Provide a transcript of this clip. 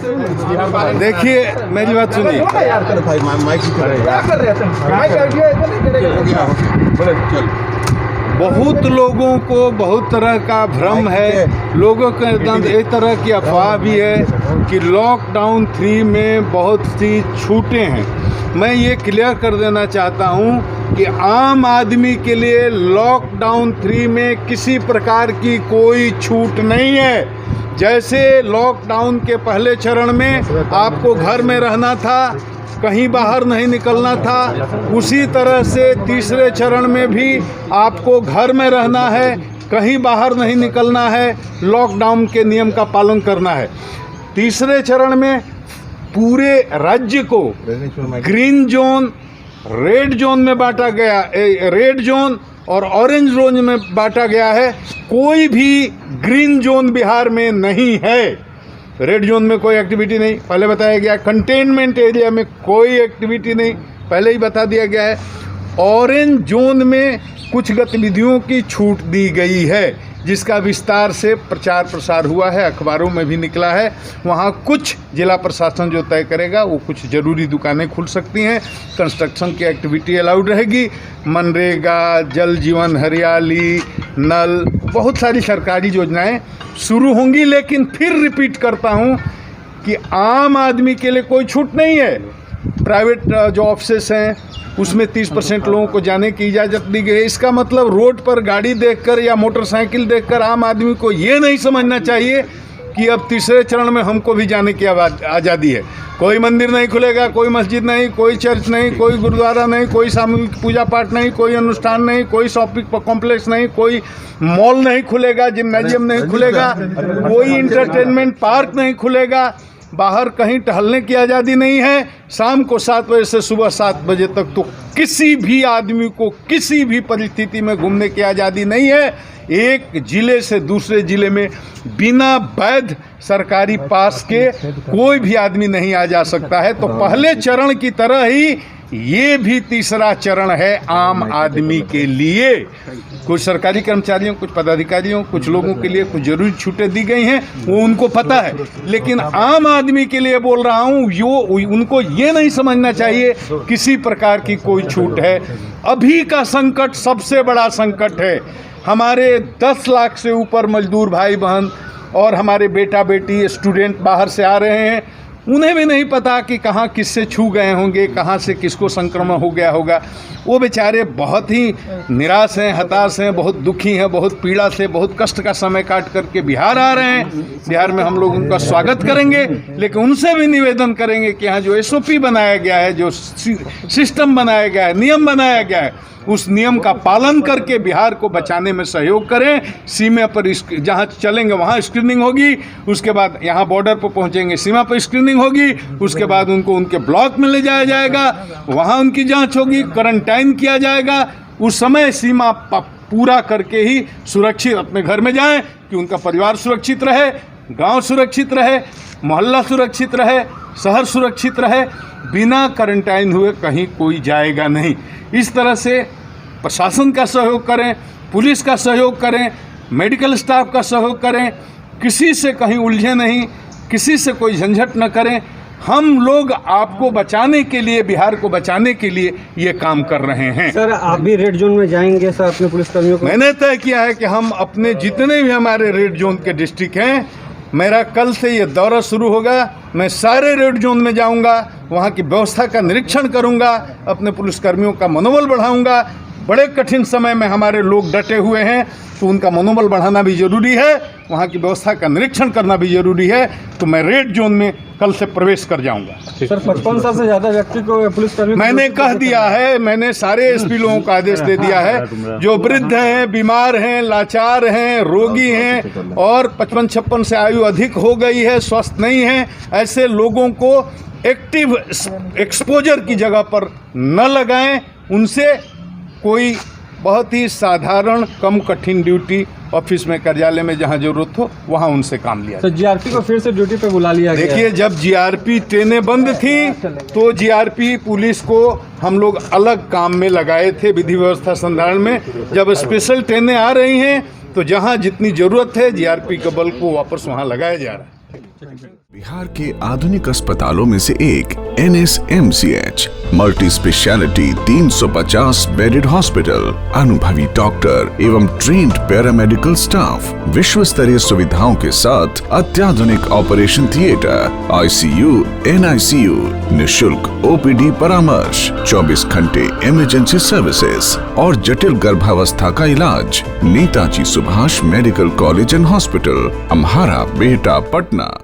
देखिए मेरी बात सुनिए, बहुत लोगों को बहुत तरह का भ्रम है, लोगों के अंदर एक तरह की अफवाह भी है कि लॉकडाउन 3 में बहुत सी छूटें हैं। मैं ये क्लियर कर देना चाहता हूँ कि आम आदमी के लिए लॉकडाउन 3 में किसी प्रकार की कोई छूट नहीं है। जैसे लॉकडाउन के पहले चरण में आपको घर में रहना था, कहीं बाहर नहीं निकलना था, उसी तरह से तीसरे चरण में भी आपको घर में रहना है, कहीं बाहर नहीं निकलना है, लॉकडाउन के नियम का पालन करना है। तीसरे चरण में पूरे राज्य को ग्रीन जोन, रेड जोन में बांटा गया, रेड जोन और ऑरेंज जोन में बांटा गया है। कोई भी ग्रीन जोन बिहार में नहीं है। रेड जोन में कोई एक्टिविटी नहीं, पहले बताया गया। कंटेनमेंट एरिया में कोई एक्टिविटी नहीं, पहले ही बता दिया गया है। ऑरेंज जोन में कुछ गतिविधियों की छूट दी गई है, जिसका विस्तार से प्रचार प्रसार हुआ है, अखबारों में भी निकला है। वहाँ कुछ जिला प्रशासन जो तय करेगा, वो कुछ ज़रूरी दुकानें खुल सकती हैं, कंस्ट्रक्शन की एक्टिविटी अलाउड रहेगी, मनरेगा, जल जीवन हरियाली, नल, बहुत सारी सरकारी योजनाएं शुरू होंगी। लेकिन फिर रिपीट करता हूँ कि आम आदमी के लिए कोई छूट नहीं है। प्राइवेट जो ऑफिसेस हैं उसमें 30% लोगों को जाने की इजाज़त दी गई है। इसका मतलब रोड पर गाड़ी देखकर या मोटरसाइकिल देखकर आम आदमी को ये नहीं समझना चाहिए कि अब तीसरे चरण में हमको भी जाने की आज़ादी है। कोई मंदिर नहीं खुलेगा, कोई मस्जिद नहीं, कोई चर्च नहीं, कोई गुरुद्वारा नहीं, कोई सामूहिक पूजा पाठ नहीं, कोई अनुष्ठान नहीं, कोई शॉपिंग कॉम्प्लेक्स नहीं, कोई मॉल नहीं खुलेगा, जिम्नाजियम नहीं खुलेगा, कोई इंटरटेनमेंट पार्क नहीं खुलेगा, बाहर कहीं टहलने की आज़ादी नहीं है। शाम को 7 बजे से सुबह 7 बजे तक तो किसी भी आदमी को किसी भी परिस्थिति में घूमने की आज़ादी नहीं है। एक जिले से दूसरे जिले में बिना वैध सरकारी पास के कोई भी आदमी नहीं आ जा सकता है। तो पहले चरण की तरह ही ये भी तीसरा चरण है आम आदमी के लिए। कुछ सरकारी कर्मचारियों, कुछ पदाधिकारियों, कुछ लोगों के लिए कुछ जरूरी छूटें दी गई हैं, वो उनको पता है। लेकिन आम आदमी के लिए बोल रहा हूँ, उनको ये नहीं समझना चाहिए किसी प्रकार की कोई छूट है। अभी का संकट सबसे बड़ा संकट है। हमारे 10 लाख से ऊपर मजदूर भाई बहन और हमारे बेटा बेटी स्टूडेंट बाहर से आ रहे हैं, उन्हें भी नहीं पता कि कहाँ किससे छू गए होंगे, कहाँ से किसको संक्रमण हो गया होगा। वो बेचारे बहुत ही निराश हैं, हताश हैं, बहुत दुखी हैं, बहुत पीड़ा से, बहुत कष्ट का समय काट करके बिहार आ रहे हैं। बिहार में हम लोग उनका स्वागत करेंगे, लेकिन उनसे भी निवेदन करेंगे कि यहाँ जो SOP बनाया गया है, जो सिस्टम बनाया गया है, नियम बनाया गया है, उस नियम का पालन करके बिहार को बचाने में सहयोग करें। सीमा पर जहाँ चलेंगे वहाँ स्क्रीनिंग होगी, उसके बाद यहाँ बॉर्डर पर पहुँचेंगे सीमा पर स्क्रीनिंग होगी, उसके बाद उनको उनके ब्लॉक में ले जाया जाएगा, वहाँ उनकी जांच होगी, क्वारंटाइन किया जाएगा। उस समय सीमा पूरा करके ही सुरक्षित अपने घर में जाएं कि उनका परिवार सुरक्षित रहे, गाँव सुरक्षित रहे, मोहल्ला सुरक्षित रहे, शहर सुरक्षित रहे। बिना क्वारंटाइन हुए कहीं कोई जाएगा नहीं। इस तरह से प्रशासन का सहयोग करें, पुलिस का सहयोग करें, मेडिकल स्टाफ का सहयोग करें, किसी से कहीं उलझे नहीं, किसी से कोई झंझट न करें। हम लोग आपको बचाने के लिए, बिहार को बचाने के लिए ये काम कर रहे हैं। सर, आप भी रेड जोन में जाएंगे सर अपने पुलिसकर्मियों को? मैंने तय किया है कि हम अपने जितने भी हमारे रेड जोन के डिस्ट्रिक्ट हैं, मेरा कल से ये दौरा शुरू होगा। मैं सारे रेड जोन में जाऊंगा, वहाँ की व्यवस्था का निरीक्षण करूंगा, अपने पुलिसकर्मियों का मनोबल बढ़ाऊंगा। बड़े कठिन समय में हमारे लोग डटे हुए हैं, तो उनका मनोबल बढ़ाना भी ज़रूरी है, वहाँ की व्यवस्था का निरीक्षण करना भी ज़रूरी है। तो मैं रेड जोन में कल से प्रवेश कर जाऊंगा। सर, 55 साल से ज़्यादा व्यक्ति को पुलिसकर्मी मैंने कह दिया है, मैंने सारे SP लोगों को आदेश दे दिया है, जो वृद्ध हैं, बीमार हैं, लाचार हैं, रोगी हैं और 55-56 से आयु अधिक हो गई है, स्वस्थ नहीं है, ऐसे लोगों को एक्टिव एक्सपोजर की जगह पर न लगाएं। उनसे कोई बहुत ही साधारण कम कठिन ड्यूटी ऑफिस में, कार्यालय में जहां जरूरत हो वहां उनसे काम लिया। तो GRP को फिर से ड्यूटी पे बुला लिया गया। देखिए, जब GRP ट्रेनें बंद थी तो GRP पुलिस को हम लोग अलग काम में लगाए थे, विधि व्यवस्था संधारण में। जब स्पेशल ट्रेनें आ रही हैं तो जहां जितनी जरूरत है GRP के बल को वापस वहां लगाया जा रहा है। बिहार के आधुनिक अस्पतालों में से एक NSMCH multi speciality 350 bedded hospital, अनुभवी डॉक्टर एवं ट्रेन्ड पैरामेडिकल स्टाफ, विश्व स्तरीय सुविधाओं के साथ अत्याधुनिक ऑपरेशन थिएटर, ICU, NICU, निशुल्क OPD परामर्श, 24 घंटे इमरजेंसी सर्विसेज और जटिल गर्भावस्था का इलाज। Netaji Subhash medical college and hospital, Amhara, Bihta, Patna.